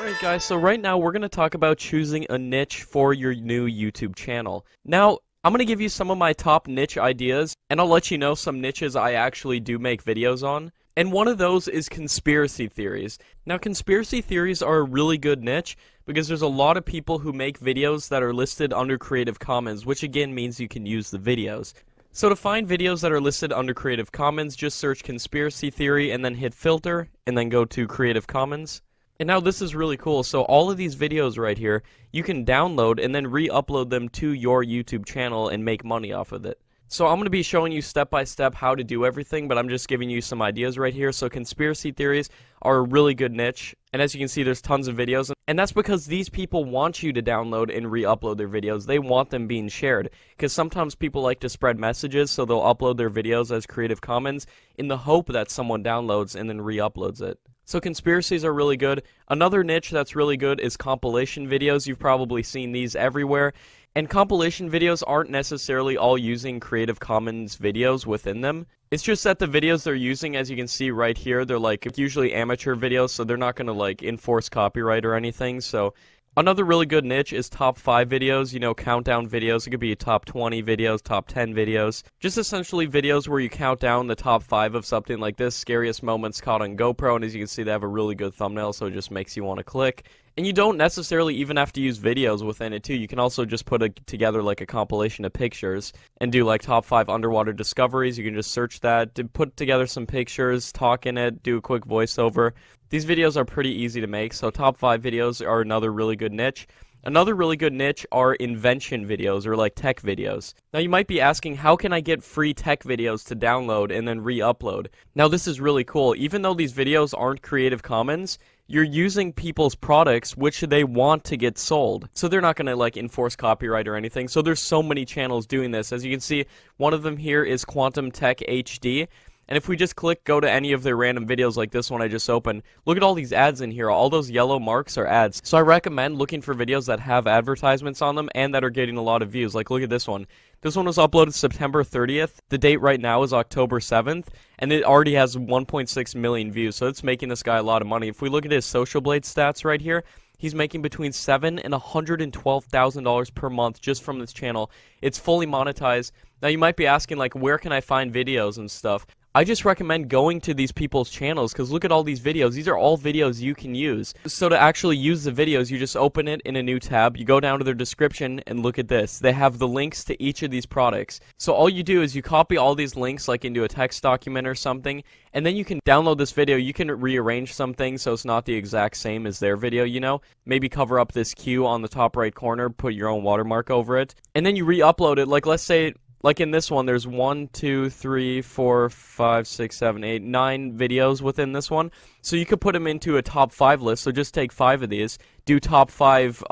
Alright guys, so right now we're going to talk about choosing a niche for your new YouTube channel. Now, I'm going to give you some of my top niche ideas, and I'll let you know some niches I actually do make videos on. And one of those is conspiracy theories. Now, conspiracy theories are a really good niche because there's a lot of people who make videos that are listed under Creative Commons, which again means you can use the videos. So to find videos that are listed under Creative Commons, just search conspiracy theory and then hit filter, and then go to Creative Commons. And now this is really cool, so all of these videos right here, you can download and then re-upload them to your YouTube channel and make money off of it. So I'm going to be showing you step by step how to do everything, but I'm just giving you some ideas right here. So conspiracy theories are a really good niche, and as you can see there's tons of videos, and that's because these people want you to download and re-upload their videos. They want them being shared, because sometimes people like to spread messages, so they'll upload their videos as Creative Commons in the hope that someone downloads and then re-uploads it. So conspiracies are really good. Another niche that's really good is compilation videos. You've probably seen these everywhere. And compilation videos aren't necessarily all using Creative Commons videos within them. It's just that the videos they're using, as you can see right here, they're like usually amateur videos, so they're not going to like enforce copyright or anything. So another really good niche is top 5 videos, you know, countdown videos. It could be top 20 videos, top 10 videos. Just essentially videos where you count down the top 5 of something like this, scariest moments caught on GoPro, and as you can see they have a really good thumbnail, so it just makes you want to click. And you don't necessarily even have to use videos within it too. You can also just put together like a compilation of pictures and do like top 5 underwater discoveries. You can just search that, put together some pictures, talk in it, do a quick voiceover. These videos are pretty easy to make, so top 5 videos are another really good niche. Another really good niche are invention videos, or like tech videos. Now you might be asking, how can I get free tech videos to download and then re-upload? Now this is really cool. Even though these videos aren't Creative Commons, you're using people's products which they want to get sold. So they're not going to like enforce copyright or anything. So there's so many channels doing this. As you can see, one of them here is Quantum Tech HD. And if we just go to any of their random videos like this one I just opened, look at all these ads in here. All those yellow marks are ads. So I recommend looking for videos that have advertisements on them and that are getting a lot of views. Like, look at this one. This one was uploaded September 30th. The date right now is October 7th, and it already has 1.6 million views, so it's making this guy a lot of money. If we look at his Social Blade stats right here, he's making between $7,000 and $112,000 per month just from this channel. It's fully monetized. Now you might be asking, like, where can I find videos and stuff? I just recommend going to these people's channels, because look at all these videos. These are all videos you can use. So to actually use the videos, you just open it in a new tab, you go down to their description, and look at this. They have the links to each of these products. So all you do is you copy all these links like into a text document or something, and then you can download this video. You can rearrange some things so it's not the exact same as their video, you know? Maybe cover up this Q on the top right corner, put your own watermark over it, and then you re-upload it. Like, let's say, like in this one, there's 1, 2, 3, 4, 5, 6, 7, 8, 9 videos within this one. So you could put them into a top 5 list. So just take 5 of these, do top 5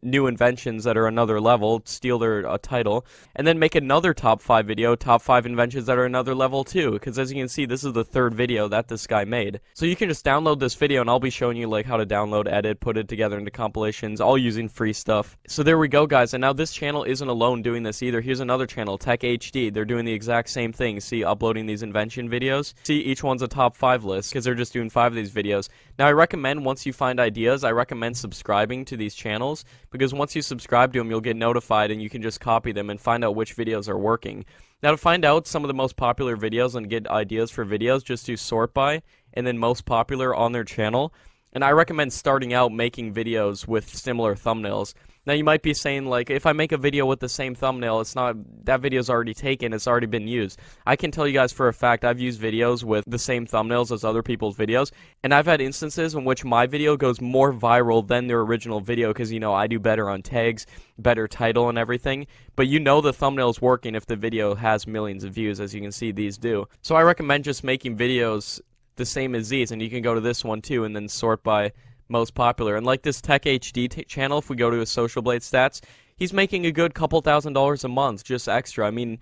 new inventions that are another level, steal their title, and then make another top 5 video, top 5 inventions that are another level too. Because as you can see, this is the 3rd video that this guy made. So you can just download this video, and I'll be showing you like how to download, edit, put it together into compilations, all using free stuff. So there we go, guys. And now this channel isn't alone doing this either. Here's another channel, Tech HD. They're doing the exact same thing. See, uploading these invention videos. See, each one's a top 5 list because they're just doing 5 of these videos. Now I recommend, once you find ideas, I recommend subscribing to these channels, because once you subscribe to them, you'll get notified and you can just copy them and find out which videos are working. Now to find out some of the most popular videos and get ideas for videos, just do sort by and then most popular on their channel. And I recommend starting out making videos with similar thumbnails. Now you might be saying, like, if I make a video with the same thumbnail, it's not, that video's already taken, it's already been used. I can tell you guys for a fact, I've used videos with the same thumbnails as other people's videos, and I've had instances in which my video goes more viral than their original video, because, you know, I do better on tags, better title and everything, but you know the thumbnail's working if the video has millions of views, as you can see these do. So I recommend just making videos the same as these, and you can go to this one too and then sort by most popular. And like this Tech HD channel, if we go to his Social Blade stats, he's making a good couple $1,000s a month just extra. I mean,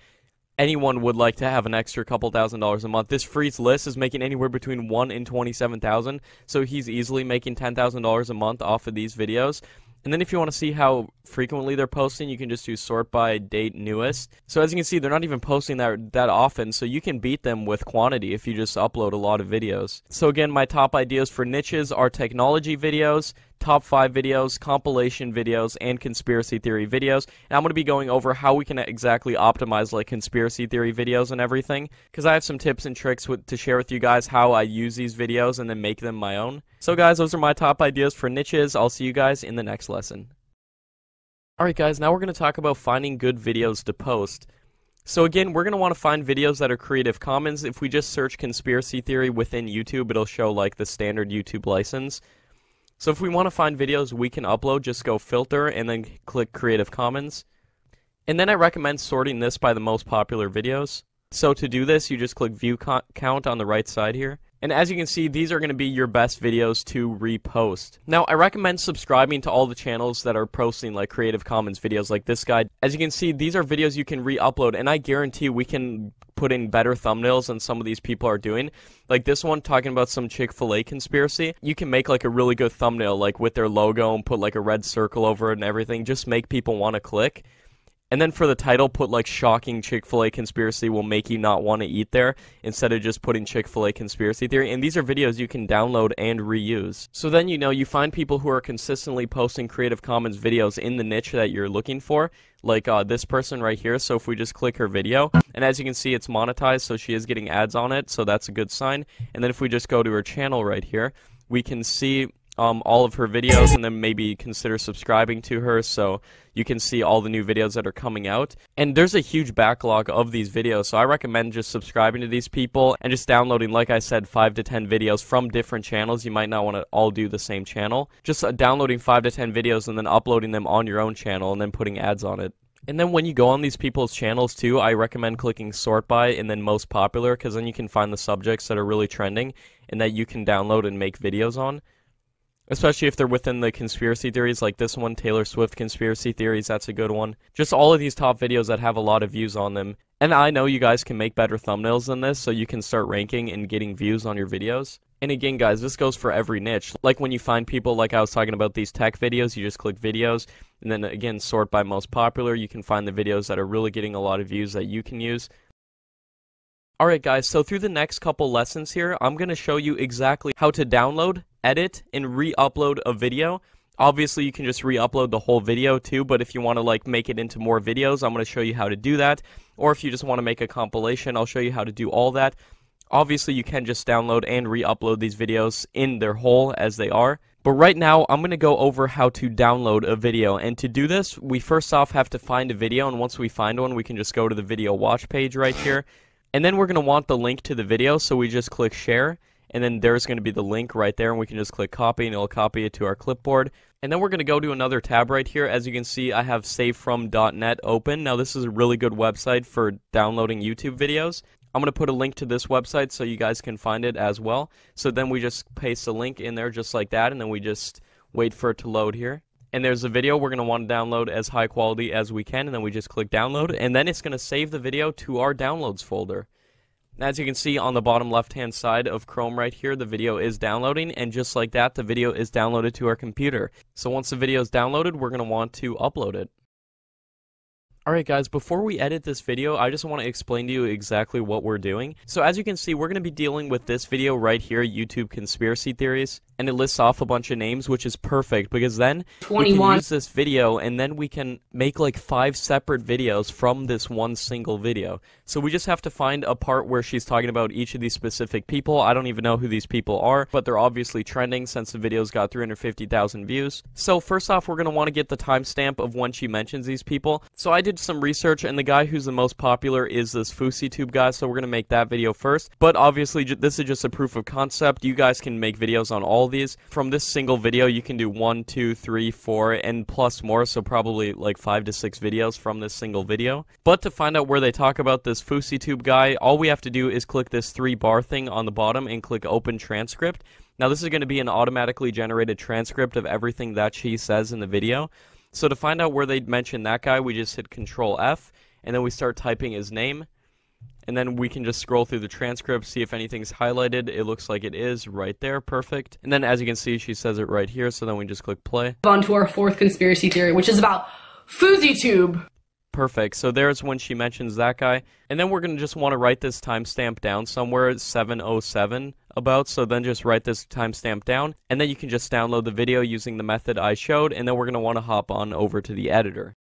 anyone would like to have an extra couple $1,000s a month. This Freeze list is making anywhere between $1,000 and $27,000, so he's easily making $10,000 a month off of these videos. And then if you want to see how frequently they're posting, you can just do sort by date newest. So as you can see, they're not even posting that often, so you can beat them with quantity if you just upload a lot of videos. So again, my top ideas for niches are technology videos, top 5 videos, compilation videos, and conspiracy theory videos. And I'm going to be going over how we can exactly optimize like conspiracy theory videos and everything, because I have some tips and tricks to share with you guys how I use these videos and then make them my own. So guys, those are my top ideas for niches. I'll see you guys in the next lesson. Alright guys, now we're going to talk about finding good videos to post. So again, we're going to want to find videos that are Creative Commons. If we just search conspiracy theory within YouTube, it'll show like the standard YouTube license. So if we want to find videos we can upload, just go filter and then click Creative Commons. And then I recommend sorting this by the most popular videos. So to do this, you just click view count on the right side here. And as you can see, these are going to be your best videos to repost. Now, I recommend subscribing to all the channels that are posting like Creative Commons videos like this guy. As you can see, these are videos you can re-upload, and I guarantee we can put in better thumbnails than some of these people are doing. Like this one talking about some Chick-fil-A conspiracy. You can make like a really good thumbnail like with their logo and put like a red circle over it and everything. Just make people want to click. And then for the title, put like shocking Chick-fil-A conspiracy will make you not want to eat there, instead of just putting Chick-fil-A conspiracy theory. And these are videos you can download and reuse. So then you find people who are consistently posting Creative Commons videos in the niche that you're looking for, like this person right here. So if we just click her video, and as you can see it's monetized, so she is getting ads on it, so that's a good sign. And then if we just go to her channel right here, we can see all of her videos, and then maybe consider subscribing to her so you can see all the new videos that are coming out. And there's a huge backlog of these videos, so I recommend just subscribing to these people and just downloading, like I said, 5 to 10 videos from different channels. You might not want to all do the same channel. Just downloading 5 to 10 videos and then uploading them on your own channel and then putting ads on it. And then when you go on these people's channels too, I recommend clicking sort by and then most popular, because then you can find the subjects that are really trending and that you can download and make videos on. Especially if they're within the conspiracy theories, like this one, Taylor Swift conspiracy theories, that's a good one. Just all of these top videos that have a lot of views on them. And I know you guys can make better thumbnails than this, so you can start ranking and getting views on your videos. And again, guys, this goes for every niche. Like when you find people, like I was talking about these tech videos, you just click videos, and then again, sort by most popular. You can find the videos that are really getting a lot of views that you can use. Alright guys, so through the next couple lessons here, I'm going to show you exactly how to download, edit, and re-upload a video. Obviously, you can just re-upload the whole video too, but if you want to like make it into more videos, I'm going to show you how to do that. Or if you just want to make a compilation, I'll show you how to do all that. Obviously, you can just download and re-upload these videos in their whole as they are. But right now, I'm going to go over how to download a video. And to do this, we first off have to find a video, and once we find one, we can just go to the video watch page right here. And then we're going to want the link to the video, so we just click share, and then there's going to be the link right there, and we can just click copy, and it'll copy it to our clipboard. And then we're going to go to another tab right here. As you can see, I have savefrom.net open. Now this is a really good website for downloading YouTube videos. I'm going to put a link to this website so you guys can find it as well. So then we just paste the link in there just like that, and then we just wait for it to load here. And there's a video we're going to want to download as high quality as we can, and then we just click download, and then it's going to save the video to our downloads folder. As you can see on the bottom left hand side of Chrome right here, the video is downloading, and just like that, the video is downloaded to our computer. So once the video is downloaded, we're going to want to upload it. Alright guys, before we edit this video, I just want to explain to you exactly what we're doing. So as you can see, we're going to be dealing with this video right here, YouTube conspiracy theories, and it lists off a bunch of names, which is perfect, because then we can use this video, and then we can make like 5 separate videos from this one single video. So we just have to find a part where she's talking about each of these specific people. I don't even know who these people are, but they're obviously trending since the video's got 350,000 views. So first off, we're going to want to get the timestamp of when she mentions these people. So I did some research, and the guy who's the most popular is this FouseyTube guy, so we're going to make that video first. But obviously, this is just a proof of concept. You guys can make videos on all these. From this single video, you can do 1, 2, 3, 4, and plus more, so probably like 5 to 6 videos from this single video. But to find out where they talk about this FouseyTube guy, all we have to do is click this 3-bar thing on the bottom and click Open Transcript. Now this is going to be an automatically generated transcript of everything that she says in the video. So to find out where they mention that guy, we just hit Control F, and then we start typing his name. And then we can just scroll through the transcript, see if anything's highlighted. It looks like it is right there, perfect. And then as you can see, she says it right here, so then we just click play. On to our 4th conspiracy theory, which is about FouseyTube. Perfect. So there's when she mentions that guy. And then we're going to just want to write this timestamp down somewhere at 7:07 about. So then just write this timestamp down. And then you can just download the video using the method I showed. And then we're going to want to hop on over to the editor.